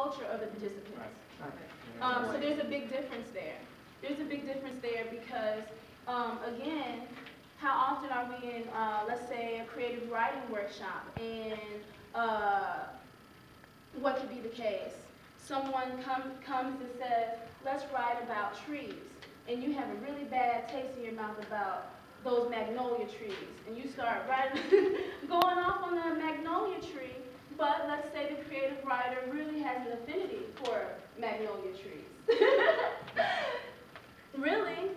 culture of the participants. Right. So there's a big difference there. There's a big difference there because, again, how often are we in, let's say, a creative writing workshop, and what could be the case? Someone comes and says, let's write about trees, and you have a really bad taste in your mouth about those magnolia trees, and you start writing, going off on the magnolia tree, but let's say the creative writer really has an affinity for magnolia trees. Really,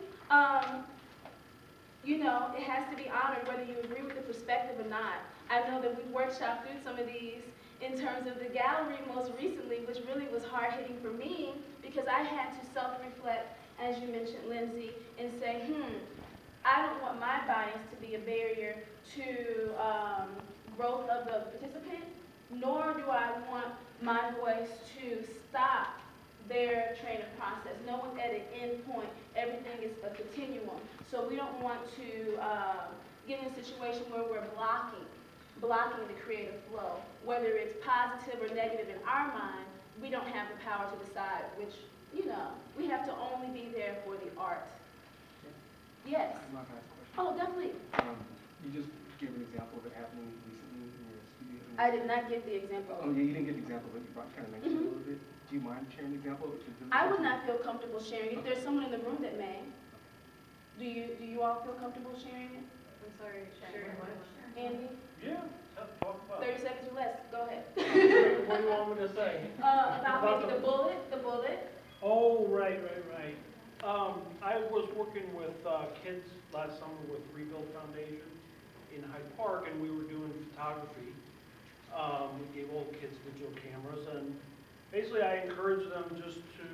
you know, it has to be honored whether you agree with the perspective or not. I know that we've workshopped through some of these in terms of the gallery most recently, which really was hard-hitting for me because I had to self-reflect, as you mentioned, Lindsay, and say, I don't want my bias to be a barrier to growth of the participant, nor do I want my voice to stop their train of process. No one's at an end point. Everything is a continuum. So we don't want to get in a situation where we're blocking the creative flow. Whether it's positive or negative in our mind, we don't have the power to decide which, you know, we have to only be there for the art. Yes? I'm not going to ask a question. Oh, definitely. You just gave an example of it happening recently in your studio. I did not give the example. Oh, yeah, you didn't give the example, but you kind of mentioned it a little bit. Do you mind sharing the example? I would not feel comfortable sharing it. There's someone in the room that may. Do you all feel comfortable sharing it? I'm sorry, sharing what? Andy? Yeah, talk about 30 seconds or less. Go ahead. What do you want me to say? About maybe the bullet. Oh, right. I was working with kids last summer with Rustbelt Foundation in Hyde Park, and we were doing photography. We gave all the kids digital cameras, and basically I encouraged them just to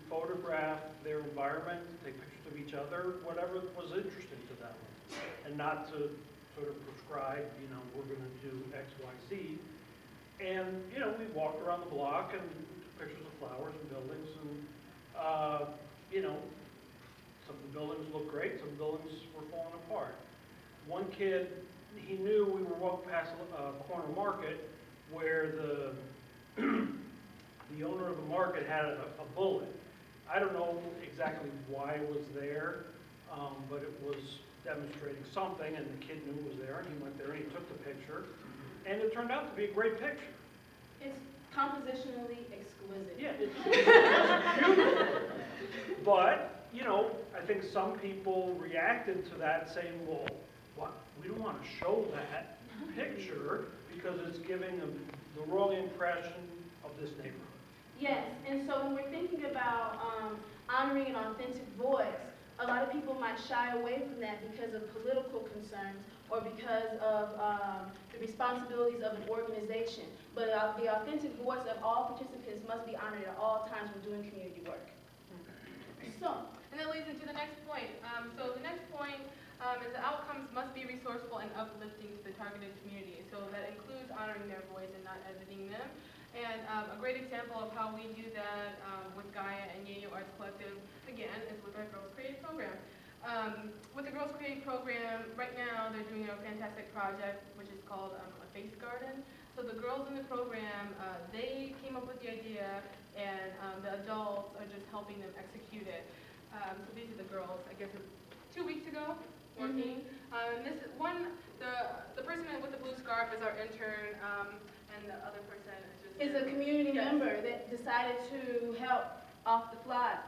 photograph their environment, take pictures of each other, whatever was interesting to them, and not to sort of prescribe, you know, we're going to do X, Y, Z. And, you know, we walked around the block and took pictures of flowers and buildings, and, you know, some of the buildings looked great, some buildings were falling apart. One kid, he knew we were walking past a corner market where the the owner of the market had a bullet. I don't know exactly why it was there, but it was demonstrating something, and the kid knew it was there, and he went there and he took the picture, and it turned out to be a great picture. It's compositionally exquisite. Yeah, it's beautiful. But, you know, I think some people reacted to that saying, well, what? We don't want to show that picture because it's giving the wrong impression of this neighborhood. Yes, and so when we're thinking about honoring an authentic voice, a lot of people might shy away from that because of political concerns or because of the responsibilities of an organization. But the authentic voice of all participants must be honored at all times when doing community work. So, And that leads into the next point. So the next point is the outcomes must be resourceful and uplifting to the targeted community. So that includes honoring their voice and not editing them. And a great example of how we do that with Gaia and Yayo Arts Collective, again, is with our Girls Create program. With the Girls Create program, right now they're doing a fantastic project which is called a face garden. So the girls in the program, they came up with the idea, and the adults are just helping them execute it. So these are the girls, I guess, 2 weeks ago, working. And this is the person with the blue scarf is our intern, and the other person is a community member that decided to help off the fly.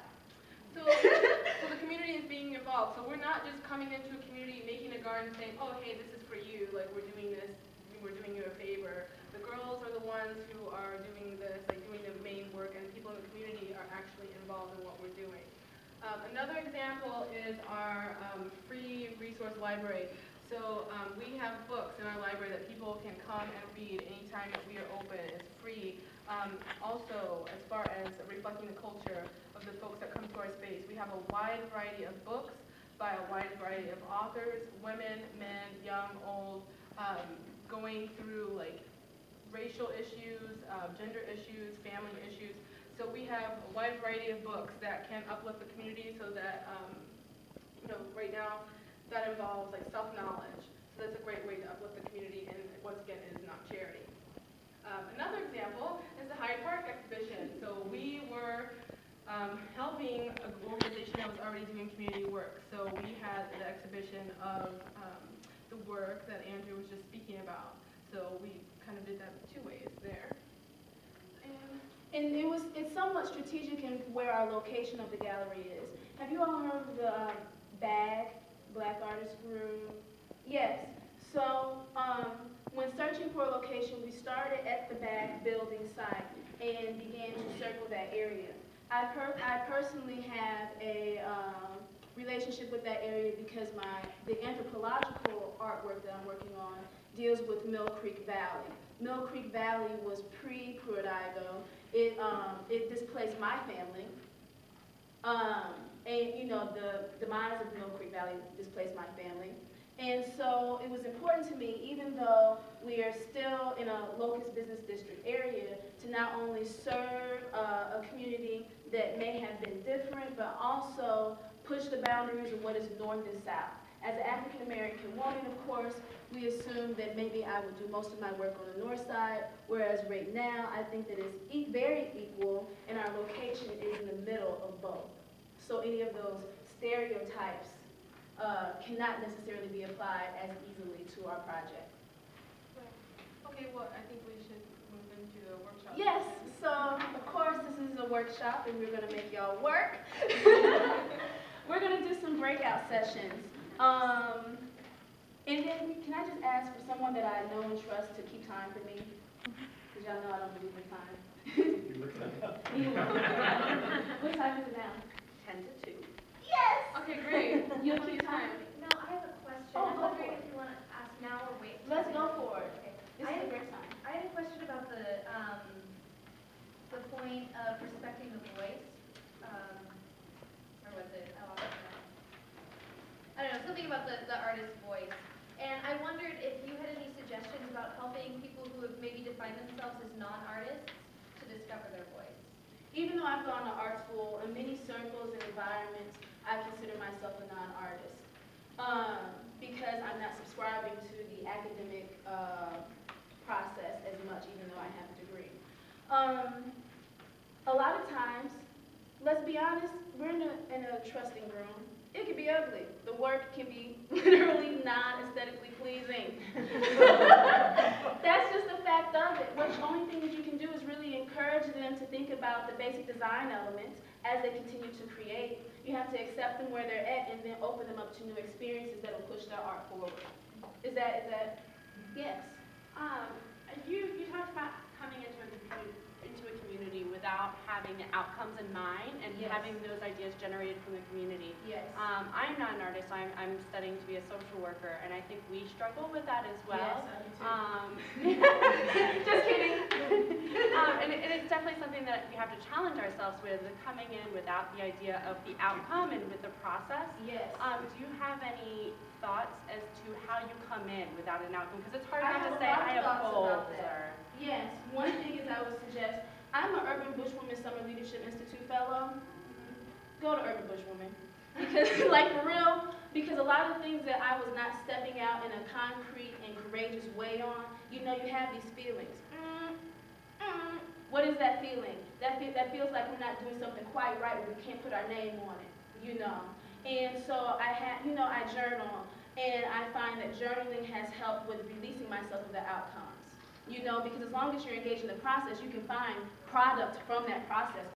So the community is being involved. So we're not just coming into a community, making a garden, saying, oh, hey, this is for you, like we're doing this, we're doing you a favor. The girls are the ones who are doing this, like doing the main work, and people in the community are actually involved in what we're doing. Another example is our free resource library. So we have books in our library that people can come and read anytime that we are open. It's free. Also, as far as reflecting the culture of the folks that come to our space, we have a wide variety of books by a wide variety of authors, women, men, young, old, going through like racial issues, gender issues, family issues. So we have a wide variety of books that can uplift the community so that, you know, right now that involves like self-knowledge. So that's a great way to uplift the community, and once again, it is not charity. Another example is the Hyde Park exhibition. So we were helping an organization that was already doing community work. So we had the exhibition of the work that Andrew was just speaking about. So we kind of did that 2 ways there. And it's somewhat strategic in where our location of the gallery is. Have you all heard of the BAG, Black Artist Room? Yes. So when searching for a location, we started at the BAG building site and began to circle that area. I personally have a relationship with that area because the anthropological artwork that I'm working on deals with Mill Creek Valley. Mill Creek Valley was pre-Pruitt-Igoe. It displaced my family. And you know, the demise of Mill Creek Valley displaced my family. And so it was important to me, even though we are still in a locust business district area, to not only serve a community that may have been different, but also push the boundaries of what is north and south. As an African American woman, of course, we assumed that maybe I would do most of my work on the north side, whereas right now I think that it's very equal, and our location is in the middle of both. So any of those stereotypes cannot necessarily be applied as easily to our project. Okay, well, I think we should move into the workshop. Yes, so of course this is a workshop and we're going to make y'all work. We're going to do some breakout sessions. And then can I just ask for someone that I know and trust to keep time for me? Because y'all know I don't believe in time. What time is it now? 10 to 2. Yes! Okay, great. You'll keep time. No, I have a question. Oh, I'm go wondering for it. if you want to ask now or wait. Let's go for it. This is a great time. I had a question about the point of respecting the voice. Or was it? Oh, I don't know, something about the artist's voice. And I wondered if you had any suggestions about helping people who have maybe defined themselves as non-artists to discover their voice. Even though I've gone to art school, in many circles and environments, I consider myself a non-artist. Because I'm not subscribing to the academic process as much, even though I have a degree. A lot of times, let's be honest, we're in a trusting room. It can be ugly. The work can be literally non-aesthetically pleasing. That's just the fact of it. The only thing that you can do is really encourage them to think about the basic design elements as they continue to create. You have to accept them where they're at and then open them up to new experiences that will push their art forward. Is that, yes? You talked about coming into a community without having the outcomes in mind and Yes. having those ideas generated from the community. Yes. I'm not an artist, so I'm studying to be a social worker, and I think we struggle with that as well. Yes, just kidding. And it's definitely something that we have to challenge ourselves with, coming in without the idea of the outcome and with the process. Yes. Do you have any thoughts as to how you come in without an outcome? Because it's hard I not have to a say, lot of I have thoughts goals. about that. Yes. One thing is I would suggest, I'm an Urban Bushwoman Summer Leadership Institute fellow. Go to Urban Bushwoman. Because, like for real, because a lot of the things that I was not stepping out in a concrete and courageous way on, you know, you have these feelings. What is that feeling? That feels like we're not doing something quite right, or we can't put our name on it, you know. And so I journal, and I find that journaling has helped with releasing myself of the outcomes. You know, because as long as you're engaged in the process, you can find product from that process